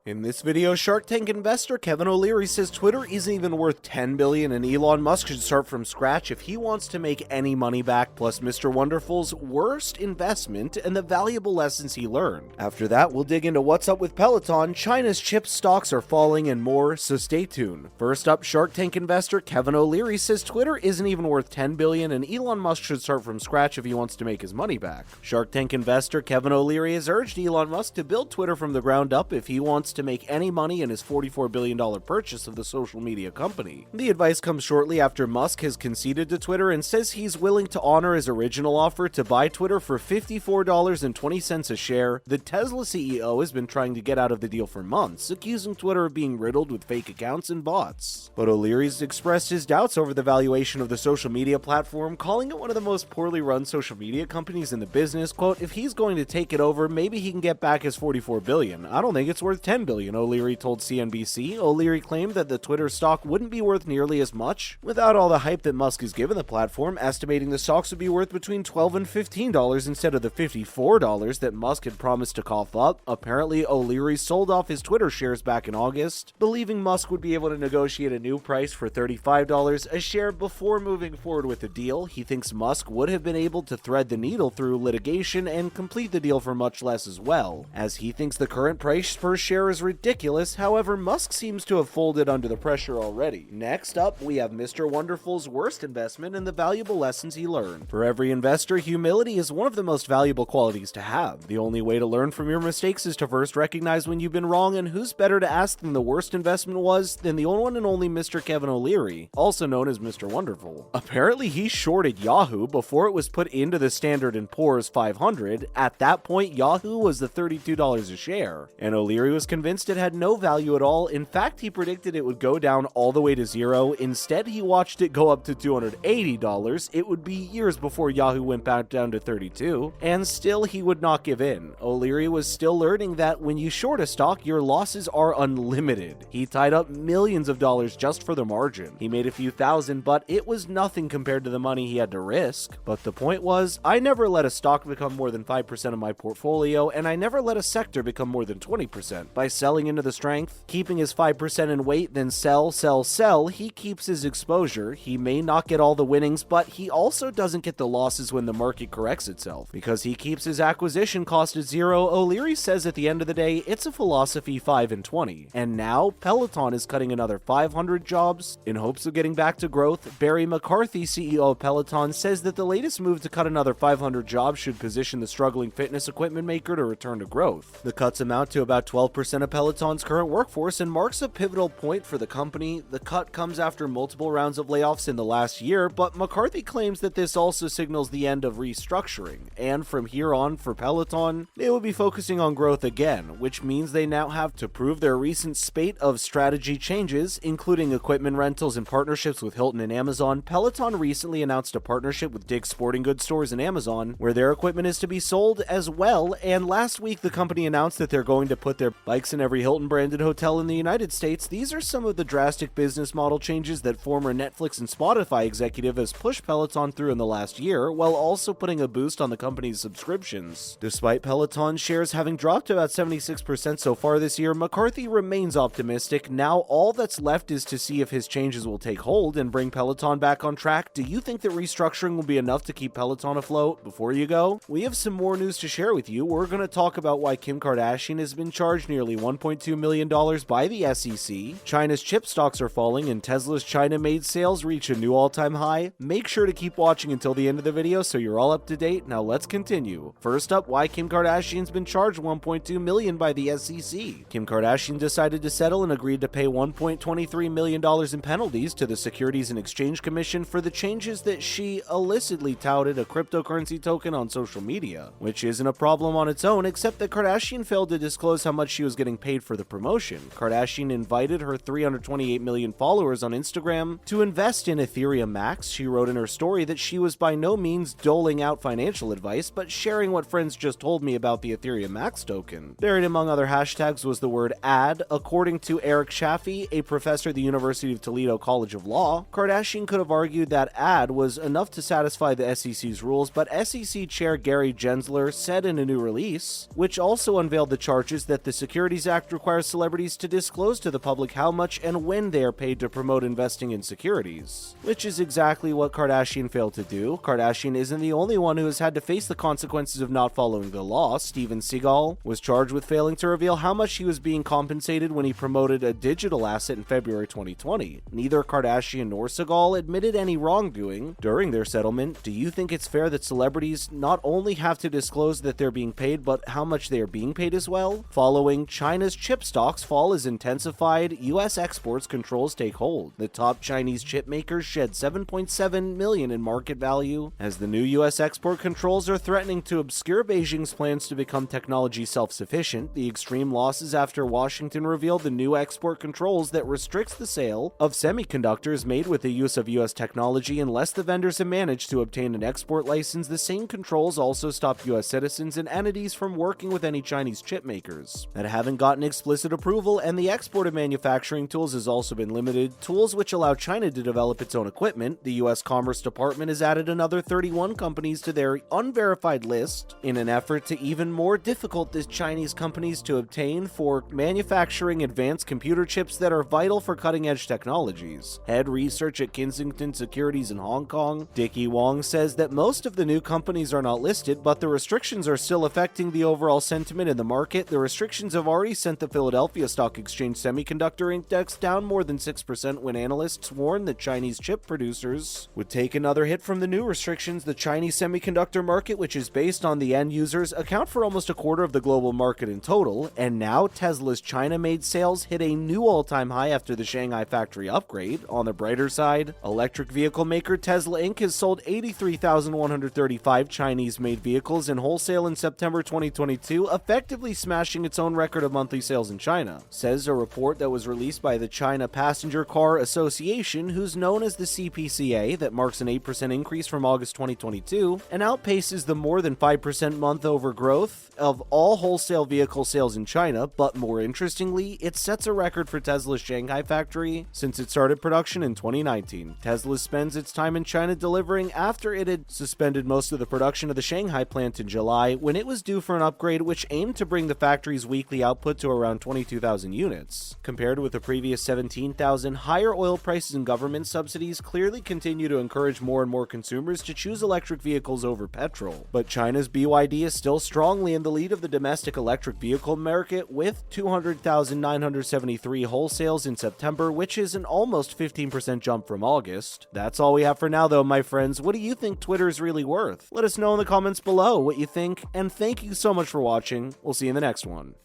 In this video, Shark Tank investor Kevin O'Leary says Twitter isn't even worth $10 billion and Elon Musk should start from scratch if he wants to make any money back, plus Mr. Wonderful's worst investment and the valuable lessons he learned. After that, we'll dig into what's up with Peloton, China's chip stocks are falling, and more, so stay tuned. First up, Shark Tank investor Kevin O'Leary says Twitter isn't even worth $10 billion and Elon Musk should start from scratch if he wants to make his money back. Shark Tank investor Kevin O'Leary has urged Elon Musk to build Twitter from the ground up if he wants to make any money in his $44 billion purchase of the social media company. The advice comes shortly after Musk has conceded to Twitter and says he's willing to honor his original offer to buy Twitter for $54.20 a share. The Tesla CEO has been trying to get out of the deal for months, accusing Twitter of being riddled with fake accounts and bots. But O'Leary's expressed his doubts over the valuation of the social media platform, calling it one of the most poorly run social media companies in the business. Quote, if he's going to take it over, maybe he can get back his $44 billion. I don't think it's worth $10 billion, O'Leary told CNBC. O'Leary claimed that the Twitter stock wouldn't be worth nearly as much without all the hype that Musk has given the platform, estimating the stocks would be worth between $12 and $15 instead of the $54 that Musk had promised to cough up. Apparently, O'Leary sold off his Twitter shares back in August, believing Musk would be able to negotiate a new price for $35 a share before moving forward with the deal. He thinks Musk would have been able to thread the needle through litigation and complete the deal for much less as well, as he thinks the current price per share is ridiculous. However, Musk seems to have folded under the pressure already. Next up, we have Mr. Wonderful's worst investment and the valuable lessons he learned. For every investor, humility is one of the most valuable qualities to have. The only way to learn from your mistakes is to first recognize when you've been wrong, and who's better to ask than the worst investment was than the one and only Mr. Kevin O'Leary, also known as Mr. Wonderful. Apparently, he shorted Yahoo before it was put into the Standard & Poor's 500. At that point, Yahoo was the $32 a share, and O'Leary was convinced it had no value at all. In fact, he predicted it would go down all the way to zero. Instead, he watched it go up to $280. It would be years before Yahoo went back down to $32, and still he would not give in. O'Leary was still learning that when you short a stock, your losses are unlimited. He tied up millions of dollars just for the margin. He made a few thousand, but it was nothing compared to the money he had to risk. But the point was, I never let a stock become more than 5% of my portfolio, and I never let a sector become more than 20%. By selling into the strength, keeping his 5% in weight, then sell, he keeps his exposure. He may not get all the winnings, but he also doesn't get the losses when the market corrects itself, because he keeps his acquisition cost at zero. O'Leary says at the end of the day, it's a philosophy 5 and 20. And now, Peloton is cutting another 500 jobs in hopes of getting back to growth. Barry McCarthy, CEO of Peloton, says that the latest move to cut another 500 jobs should position the struggling fitness equipment maker to return to growth. The cuts amount to about 12% of Peloton's current workforce and marks a pivotal point for the company. The cut comes after multiple rounds of layoffs in the last year, but McCarthy claims that this also signals the end of restructuring, and from here on for Peloton, they will be focusing on growth again, which means they now have to prove their recent spate of strategy changes, including equipment rentals and partnerships with Hilton and Amazon. Peloton recently announced a partnership with Dick's Sporting Goods stores and Amazon, where their equipment is to be sold as well, and last week the company announced that they're going to put their bikes in every Hilton branded hotel in the United States. These are some of the drastic business model changes that former Netflix and Spotify executive has pushed Peloton through in the last year, while also putting a boost on the company's subscriptions. Despite Peloton shares having dropped about 76% so far this year, McCarthy remains optimistic. Now all that's left is to see if his changes will take hold and bring Peloton back on track. Do you think that restructuring will be enough to keep Peloton afloat? Before you go, we have some more news to share with you. We're going to talk about why Kim Kardashian has been charged nearly $1.2 million by the SEC, China's chip stocks are falling, and Tesla's China-made sales reach a new all-time high. Make sure to keep watching until the end of the video so you're all up to date. Now let's continue. First up, why Kim Kardashian's been charged $1.2 million by the SEC. Kim Kardashian decided to settle and agreed to pay $1.23 million in penalties to the Securities and Exchange Commission for the changes that she illicitly touted a cryptocurrency token on social media, which isn't a problem on its own, except that Kardashian failed to disclose how much she was getting paid for the promotion. Kardashian invited her 328 million followers on Instagram to invest in Ethereum Max. She wrote in her story that she was by no means doling out financial advice, but sharing what friends just told me about the Ethereum Max token. Buried among other hashtags was the word ad. According to Eric Chaffee, a professor at the University of Toledo College of Law, Kardashian could have argued that ad was enough to satisfy the SEC's rules, but SEC Chair Gary Gensler said in a new release, which also unveiled the charges, that the Securities Securities Act requires celebrities to disclose to the public how much and when they are paid to promote investing in securities, which is exactly what Kardashian failed to do. Kardashian isn't the only one who has had to face the consequences of not following the law. Steven Seagal was charged with failing to reveal how much he was being compensated when he promoted a digital asset in February 2020. Neither Kardashian nor Seagal admitted any wrongdoing during their settlement. Do you think it's fair that celebrities not only have to disclose that they're being paid, but how much they are being paid as well? Following China's chip stocks fall as intensified U.S. exports controls take hold. The top Chinese chip makers shed $7.7 million in market value as the new U.S. export controls are threatening to obscure Beijing's plans to become technology self-sufficient. The extreme losses after Washington revealed the new export controls that restricts the sale of semiconductors made with the use of U.S. technology unless the vendors have managed to obtain an export license. The same controls also stop U.S. citizens and entities from working with any Chinese chip makers that haven't gotten explicit approval, and the export of manufacturing tools has also been limited. Tools which allow China to develop its own equipment. The U.S. Commerce Department has added another 31 companies to their unverified list in an effort to even more difficult the Chinese companies to obtain for manufacturing advanced computer chips that are vital for cutting-edge technologies. Head research at Kensington Securities in Hong Kong, Dickie Wong, says that most of the new companies are not listed, but the restrictions are still affecting the overall sentiment in the market. The restrictions have already sent the Philadelphia Stock Exchange Semiconductor Index down more than 6% when analysts warned that Chinese chip producers would take another hit from the new restrictions. The Chinese semiconductor market, which is based on the end users, account for almost a quarter of the global market in total, and now Tesla's China-made sales hit a new all-time high after the Shanghai factory upgrade. On the brighter side, electric vehicle maker Tesla Inc. has sold 83,135 Chinese-made vehicles in wholesale in September 2022, effectively smashing its own record of monthly sales in China, says a report that was released by the China Passenger Car Association, who's known as the CPCA, that marks an 8% increase from August 2022 and outpaces the more than 5% month-over growth of all wholesale vehicle sales in China. But more interestingly, it sets a record for Tesla's Shanghai factory since it started production in 2019. Tesla spends its time in China delivering after it had suspended most of the production of the Shanghai plant in July when it was due for an upgrade which aimed to bring the factory's weekly output to around 22,000 units. Compared with the previous 17,000, higher oil prices and government subsidies clearly continue to encourage more and more consumers to choose electric vehicles over petrol. But China's BYD is still strongly in the lead of the domestic electric vehicle market with 200,973 wholesales in September, which is an almost 15% jump from August. That's all we have for now though, my friends. What do you think Twitter is really worth? Let us know in the comments below what you think, and thank you so much for watching. We'll see you in the next one.